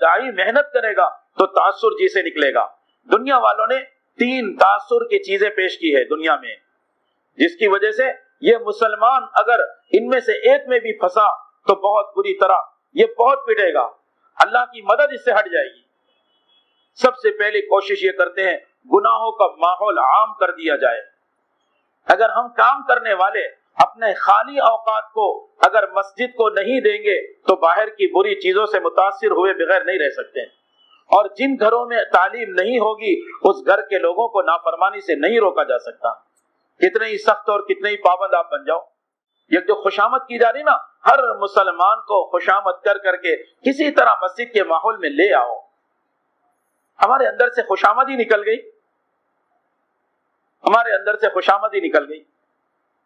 داعی محنت کرے گا تو تاثر جی سے نکلے گا۔ دنیا والوں نے 3 تاثر کی چیزیں پیش کی ہے دنیا میں، جس کی وجہ سے یہ مسلمان اگر ان میں سے ایک میں بھی پھنسا تو بہت بری طرح یہ بہت پٹے گا، اللہ کی مدد اس سے ہٹ جائے گی۔ سب سے پہلی کوشش یہ کرتے ہیں گناہوں کا ماحول عام کر دیا جائے۔ اگر ہم کام کرنے والے اپنے خالی اوقات کو اگر مسجد کو نہیں دیں گے تو باہر کی بری چیزوں سے متاثر ہوئے بغیر نہیں رہ سکتے، اور جن گھروں میں تعلیم نہیں ہوگی اس گھر کے لوگوں کو نافرمانی سے نہیں روکا جا سکتا۔ کتنے ہی سخت اور کتنے ہی پابند آپ بن جاؤ، یہ جو خوشامد کی جا رہی نا، ہر مسلمان کو خوشامد کر کر کے کسی طرح مسجد کے ماحول میں لے آؤ۔ ہمارے اندر سے خوشامد ہی نکل گئی، ہمارے اندر سے خوشامد ہی نکل گئی۔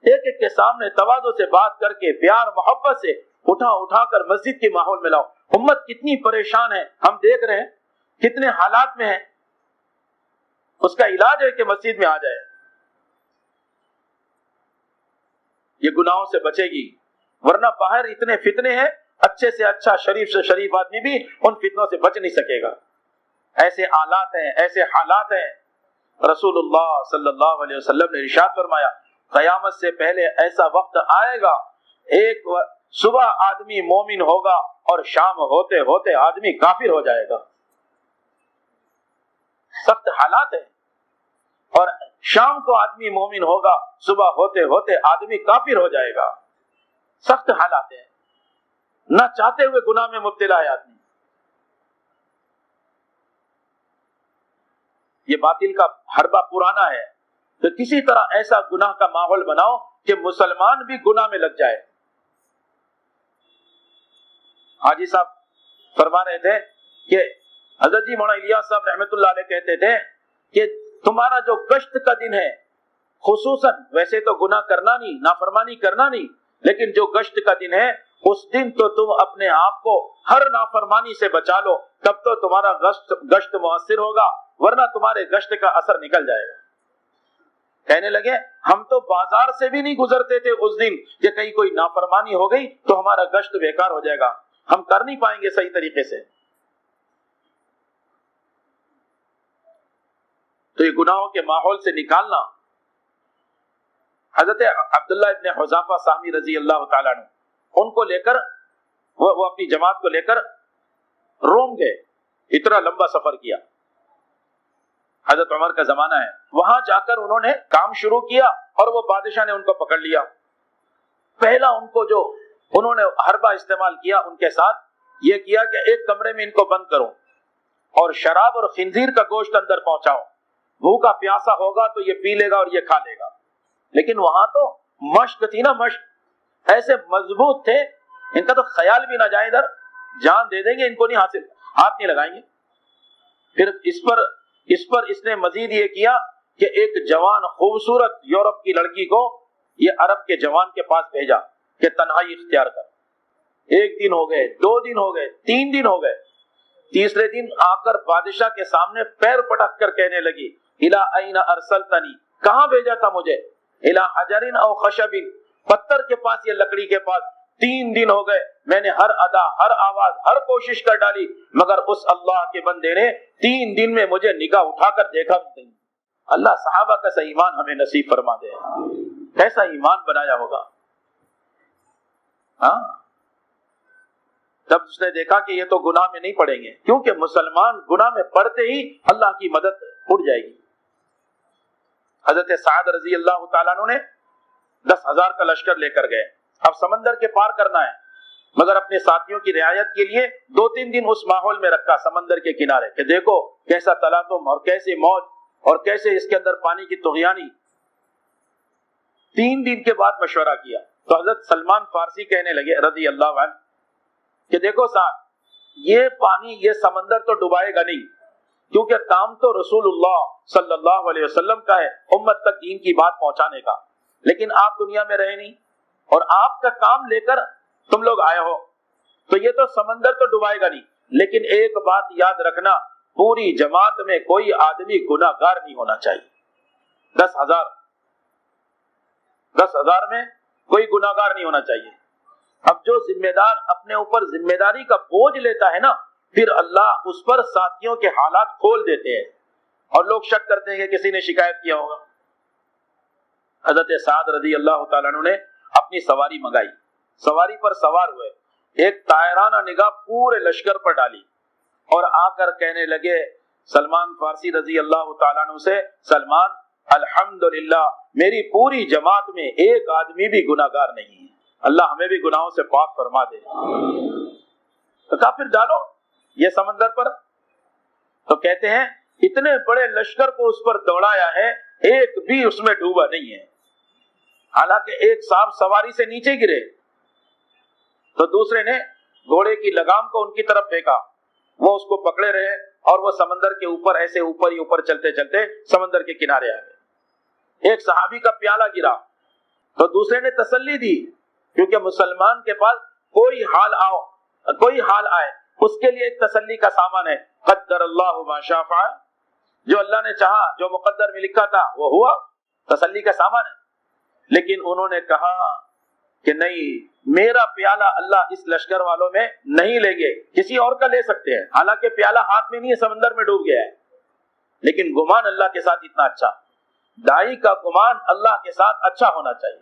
ایک ایک کے سامنے تواضع سے بات کر کے پیار محبت سے اٹھا کر مسجد کے ماحول میں لاؤ۔ امت کتنی پریشان ہے، ہم دیکھ رہے ہیں کتنے حالات میں ہے، اس کا علاج ہے کہ مسجد میں آ جائے، یہ گناہوں سے بچے گی۔ ورنہ باہر اتنے فتنے ہیں، اچھے سے اچھا شریف سے شریف آدمی بھی ان فتنوں سے بچ نہیں سکے گا۔ ایسے آلات ہیں، ایسے حالات ہیں۔ رسول اللہ صلی اللہ علیہ وسلم نے ارشاد فرمایا قیامت سے پہلے ایسا وقت آئے گا، ایک صبح آدمی مومن ہوگا اور شام ہوتے ہوتے آدمی کافر ہو جائے گا۔ سخت حالات ہیں، اور شام کو آدمی مومن ہوگا، صبح ہوتے ہوتے آدمی کافر ہو جائے گا۔ سخت حالات ہیں، نہ چاہتے ہوئے گناہ میں مبتلا ہے آدمی۔ یہ باطل کا حربہ پرانا ہے، تو کسی طرح ایسا گناہ کا ماحول بناؤ کہ مسلمان بھی گناہ میں لگ جائے۔ حاجی صاحب فرما رہے تھے کہ حضرت جی مولانا الیاس صاحب رحمت اللہ علیہ کہتے تھے کہ تمہارا جو گشت کا دن ہے، خصوصاً ویسے تو گناہ کرنا نہیں، نافرمانی کرنا نہیں، لیکن جو گشت کا دن ہے اس دن تو تم اپنے آپ کو ہر نافرمانی سے بچا لو، تب تو تمہارا گشت مؤثر ہوگا، ورنہ تمہارے گشت کا اثر نکل جائے گا۔ کہنے لگے ہم تو بازار سے بھی نہیں گزرتے تھے اس دن کہ کہیں کوئی نافرمانی ہو گئی تو ہمارا گشت بیکار ہو جائے گا، ہم کر نہیں پائیں گے صحیح طریقے سے۔ تو یہ گناہوں کے ماحول سے نکالنا، حضرت عبداللہ ابن حذافہ سہمی رضی اللہ تعالیٰ عنہ ان کو لے کر وہ اپنی جماعت کو لے کر روم گئے، اتنا لمبا سفر کیا، حضرت عمر کا زمانہ ہے، وہاں جا کر انہوں نے کام شروع کیا اور وہ بادشاہ نے ان کو پکڑ لیا۔ پہلا ان کو جو انہوں نے حربہ استعمال کیا ان کے ساتھ یہ کیا کہ ایک کمرے میں ان کو بند کرو اور شراب اور خنزیر کا گوشت اندر پہنچاؤ، بھوکا پیاسا ہوگا تو یہ پی لے گا اور یہ کھا لے گا۔ لیکن وہاں تو مشق تھی نا، مشق ایسے مضبوط تھے، ان کا تو خیال بھی نہ جائے ادھر جان دے دیں گے، ان کو نہیں حاصل، ہاتھ نہیں لگائیں گے۔ پھر اس پر اس نے مزید یہ کیا کہ ایک جوان خوبصورت یورپ کی لڑکی کو یہ عرب کے جوان کے پاس بھیجا کہ تنہائی اختیار کر۔ 1 دن ہو گئے، 2 دن ہو گئے، 3 دن ہو گئے، تیسرے دن آ کر بادشاہ کے سامنے پیر پٹک کر کہنے لگی الی این ارسلتنی، کہاں بھیجا تھا مجھے؟ الی حجر او خشب، پتھر کے پاس یا لکڑی کے پاس۔ 3 دن ہو گئے، میں نے ہر ادا، ہر آواز، ہر کوشش کر ڈالی، مگر اس اللہ کے بندے نے 3 دن میں مجھے نگاہ اٹھا کر دیکھا بھی نہیں۔ اللہ صحابہ کا سا ایمان ہمیں نصیب فرما دے، کیسا ایمان بنایا ہوگا۔ ہاں، تب اس نے دیکھا کہ یہ تو گناہ میں نہیں پڑیں گے، کیونکہ مسلمان گناہ میں پڑتے ہی اللہ کی مدد اٹھ جائے گی۔ حضرت سعد رضی اللہ تعالیٰ عنہ نے 10,000 کا لشکر لے کر گئے، اب سمندر کے پار کرنا ہے، مگر اپنے ساتھیوں کی رعایت کے لیے 2-3 دن اس ماحول میں رکھا سمندر کے کنارے کہ دیکھو کیسا تلاطم اور کیسے موج اور کیسے اس کے اندر پانی کی طغیانی۔ 3 دن کے بعد مشورہ کیا تو حضرت سلمان فارسی کہنے لگے رضی اللہ عنہ کہ دیکھو سعد، یہ پانی، یہ سمندر تو ڈبائے گا نہیں، کیونکہ کام تو رسول اللہ صلی اللہ علیہ وسلم کا ہے امت تک دین کی بات پہنچانے کا، لیکن آپ دنیا میں رہے نہیں اور آپ کا کام لے کر تم لوگ آئے ہو، تو یہ تو سمندر تو ڈبائے گا نہیں، لیکن ایک بات یاد رکھنا، پوری جماعت میں کوئی آدمی گناہ گار نہیں ہونا چاہیے۔ 10,000 میں کوئی گناہ گار نہیں ہونا چاہیے۔ اب جو ذمہ دار اپنے اوپر ذمہ داری کا بوجھ لیتا ہے نا، پھر اللہ اس پر ساتھیوں کے حالات کھول دیتے ہیں اور لوگ شک کرتے ہیں کہ کسی نے شکایت کیا ہوگا۔ حضرت سعد رضی اللہ تعالیٰ عنہ نے اپنی سواری منگائی، سواری پر سوار ہوئے، ایک طائرانہ نگاہ پورے لشکر پر ڈالی اور آ کر کہنے لگے سلمان فارسی رضی اللہ تعالیٰ عنہ سے، سلمان الحمدللہ میری پوری جماعت میں ایک آدمی بھی گناہگار نہیں ہے، اللہ ہمیں بھی گناہوں سے پاک فرما دے۔ تو کہا پھر ڈالو یہ سمندر پر۔ تو کہتے ہیں اتنے بڑے لشکر کو اس پر دوڑایا ہے، ایک بھی اس میں ڈوبا نہیں ہے، حالانکہ ایک صاحب سواری سے نیچے گرے تو دوسرے نے گھوڑے کی لگام کو ان کی طرف پھینکا، وہ اس کو پکڑے رہے اور وہ سمندر کے اوپر ایسے اوپر ہی اوپر چلتے چلتے سمندر کے کنارے آ گئے۔ ایک صحابی کا پیالہ گرا تو دوسرے نے تسلی دی، کیونکہ مسلمان کے پاس کوئی حال آئے اس کے لیے ایک تسلی کا سامان ہے، قدر اللہ ما شاء فعل، جو اللہ نے چاہا، جو مقدر میں لکھا تھا وہ ہوا، تسلی کا سامان ہے۔ لیکن انہوں نے کہا کہ نہیں، میرا پیالہ اللہ اس لشکر والوں میں نہیں لیں گے، کسی اور کا لے سکتے ہیں، حالانکہ پیالہ ہاتھ میں نہیں ہے، سمندر میں ڈوب گیا ہے، لیکن گمان اللہ کے ساتھ اتنا اچھا، دائی کا گمان اللہ کے ساتھ اچھا ہونا چاہیے۔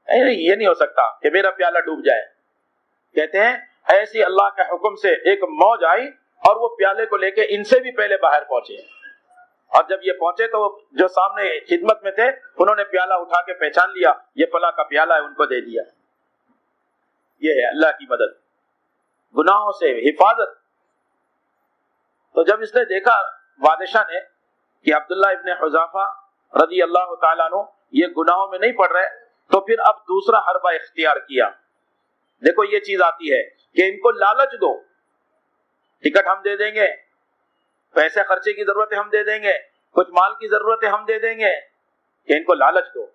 یہ نہیں ہو سکتا کہ میرا پیالہ ڈوب جائے۔ کہتے ہیں ایسی اللہ کے حکم سے ایک موج آئی اور وہ پیالے کو لے کے ان سے بھی پہلے باہر پہنچے، اور جب یہ پہنچے تو جو سامنے خدمت میں تھے انہوں نے پیالہ اٹھا کے پہچان لیا، یہ فلاں کا پیالہ ہے، ان کو دے دیا۔ یہ ہے اللہ کی مدد، گناہوں سے حفاظت۔ تو جب اس نے دیکھا بادشاہ نے کہ عبداللہ ابن حذافہ رضی اللہ تعالیٰ عنہ یہ گناہوں میں نہیں پڑ رہے، تو پھر اب دوسرا حربہ اختیار کیا۔ دیکھو یہ چیز آتی ہے کہ ان کو لالچ دو، ٹکٹ ہم دے دیں گے، پیسے خرچے کی ضرورت ہے ہم دے دیں گے، کچھ مال کی ضرورت ہے ہم دے دیں گے، کہ ان کو لالچ دو۔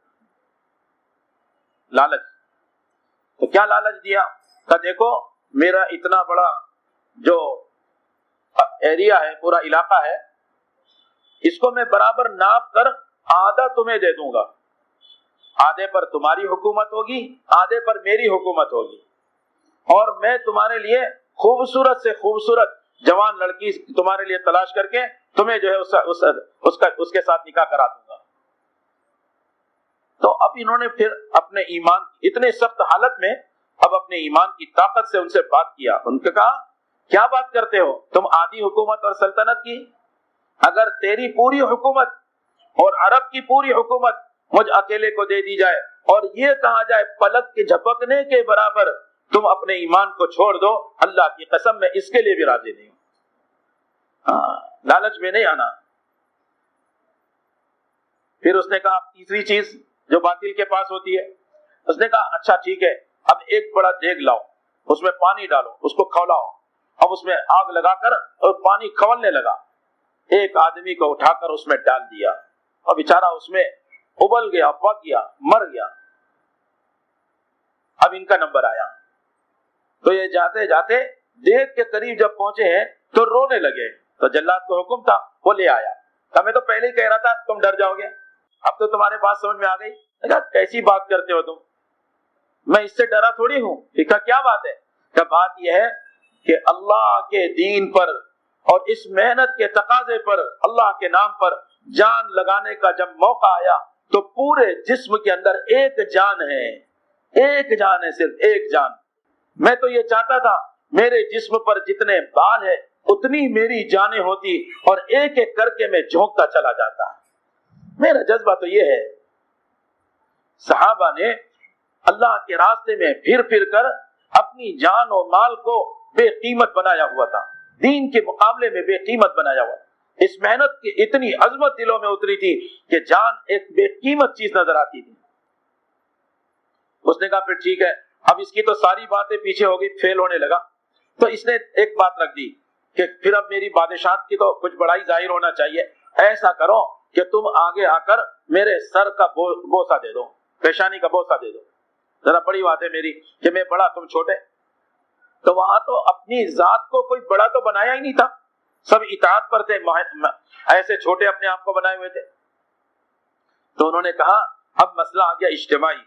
لالچ تو کیا لالچ دیا کہ دیکھو میرا اتنا بڑا جو ایریا ہے، پورا علاقہ ہے، اس کو میں برابر ناپ کر آدھا تمہیں دے دوں گا، آدھے پر تمہاری حکومت ہوگی، آدھے پر میری حکومت ہوگی، اور میں تمہارے لیے خوبصورت سے خوبصورت جوان لڑکی تمہارے لیے تلاش کر کے تمہیں جو ہے اس کے ساتھ نکاح کرا دوں گا۔ تو اب انہوں نے پھر اپنے ایمان، اتنے سخت حالت میں اب اپنے ایمان کی طاقت سے ان سے بات کیا، ان کو کہا کیا بات کرتے ہو تم آدھی حکومت اور سلطنت کی؟ اگر تیری پوری حکومت اور عرب کی پوری حکومت مجھ اکیلے کو دے دی جائے اور یہ کہا جائے پلک کے جھپکنے کے برابر تم اپنے ایمان کو چھوڑ دو، اللہ کی قسم میں اس کے لیے بھی راضی نہیں ہوں۔ لالچ میں نہیں آنا۔ پھر اس نے کہا تیسری چیز جو باطل کے پاس ہوتی ہے، اس نے کہا اچھا ٹھیک ہے، اب ایک بڑا دیگ لاؤ، اس میں پانی ڈالو، اس کو کھولاؤ، اب اس میں آگ لگا کر اور پانی کھولنے لگا، ایک آدمی کو اٹھا کر اس میں ڈال دیا اور بیچارہ اس میں ابل گیا، پک گیا، مر گیا۔ اب ان کا نمبر آیا تو یہ جاتے جاتے دیگ کے قریب جب پہنچے ہیں تو رونے لگے، تو جلاد کو حکم تھا وہ لے آیا، کہ میں تو پہلے ہی کہہ رہا تھا تم ڈر جاؤ گے، اب تو تمہارے بات سمجھ میں آ گئی۔ کہا کیسی بات کرتے ہو تم، میں اس سے ڈرا تھوڑی ہوں۔ کہا کیا بات ہے؟ کہ بات یہ ہے کہ اللہ کے دین پر اور اس محنت کے تقاضے پر، اللہ کے نام پر جان لگانے کا جب موقع آیا تو پورے جسم کے اندر ایک جان ہے، ایک جان ہے، صرف ایک جان۔ میں تو یہ چاہتا تھا میرے جسم پر جتنے بال ہے اتنی میری جانیں ہوتی اور ایک ایک کر کے میں جھونکتا چلا جاتا۔ میرا جذبہ تو یہ ہے۔ صحابہ نے اللہ کے راستے میں پھر پھر کر اپنی جان و مال کو بے قیمت بنایا ہوا تھا، دین کے مقابلے میں بے قیمت بنایا ہوا۔ اس محنت کی اتنی عظمت دلوں میں اتری تھی کہ جان ایک بے قیمت چیز نظر آتی تھی۔ اس نے کہا پھر ٹھیک ہے، اب اس کی تو ساری باتیں پیچھے ہو گئی، فیل ہونے لگا، تو اس نے ایک بات رکھ دی کہ پھر اب میری بادشاہت کی تو کچھ بڑائی ظاہر ہونا چاہیے، ایسا کرو کہ تم آگے آ کر میرے سر کا بوسہ دے دو، پیشانی کا بوسہ دے دو، ذرا بڑی بات ہے میری کہ میں بڑا تم چھوٹے۔ تو وہاں تو اپنی ذات کو کوئی بڑا تو بنایا ہی نہیں تھا، سب اطاعت پر تھے، ایسے چھوٹے اپنے آپ کو بنائے ہوئے تھے۔ تو انہوں نے کہا اب مسئلہ آ گیا اجتماعی،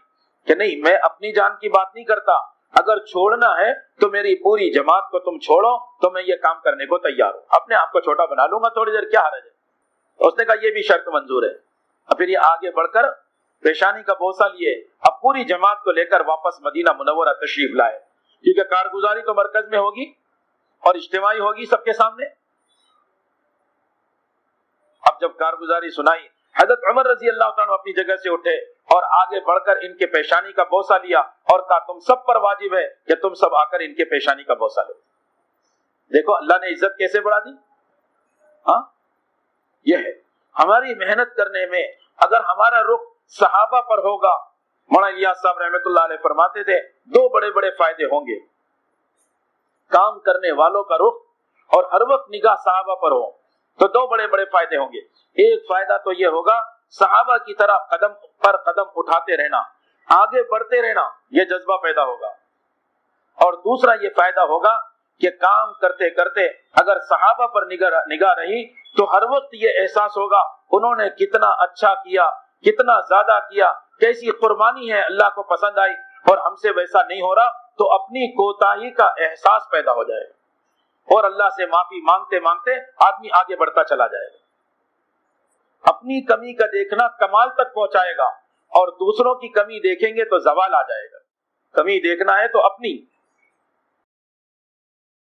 کہ نہیں میں اپنی جان کی بات نہیں کرتا، اگر چھوڑنا ہے تو میری پوری جماعت کو تم چھوڑو تو میں یہ کام کرنے کو تیار ہوں، اپنے آپ کو چھوٹا بنا لوں گا تھوڑی دیر، کیا حرج ہے؟ اس نے کہا یہ بھی شرط منظور ہے۔ اب پھر یہ آگے بڑھ کر پیشانی کا بوسہ لیے اب پوری جماعت کو لے کر واپس مدینہ منورہ تشریف لائے، کیونکہ کارگزاری تو مرکز میں ہوگی اور اجتماعی ہوگی سب کے سامنے۔ اب جب کارگزاری سنائی، حضرت عمر رضی اللہ تعالیٰ اپنی جگہ سے اٹھے اور آگے بڑھ کر ان کے پیشانی کا بوسہ لیا اور کہا تم سب پر واجب ہے کہ تم سب آ کر ان کے پیشانی کا بوسہ لو۔ دیکھو اللہ نے عزت کیسے بڑھا دی۔ ہاں یہ ہے ہماری محنت کرنے میں اگر ہمارا رخ صحابہ پر ہوگا، مولانا الیاس صاحب رحمۃ اللہ علیہ فرماتے تھے دو بڑے بڑے فائدے ہوں گے، کام کرنے والوں کا رخ اور ہر وقت نگاہ صحابہ پر ہو تو دو بڑے بڑے فائدے ہوں گے۔ ایک فائدہ تو یہ ہوگا صحابہ کی طرح قدم پر قدم اٹھاتے رہنا، آگے بڑھتے رہنا، یہ جذبہ پیدا ہوگا۔ اور دوسرا یہ فائدہ ہوگا کہ کام کرتے کرتے اگر صحابہ پر نگاہ رہی تو ہر وقت یہ احساس ہوگا انہوں نے کتنا اچھا کیا، کتنا زیادہ کیا، کیسی قربانی ہے اللہ کو پسند آئی، اور ہم سے ویسا نہیں ہو رہا تو اپنی کوتاہی کا احساس پیدا ہو جائے گا اور اللہ سے معافی مانگتے مانگتے آدمی آگے بڑھتا چلا جائے گا۔ اپنی کمی کا دیکھنا کمال تک پہنچائے گا اور دوسروں کی کمی دیکھیں گے تو زوال آ جائے گا۔ کمی دیکھنا ہے تو اپنی،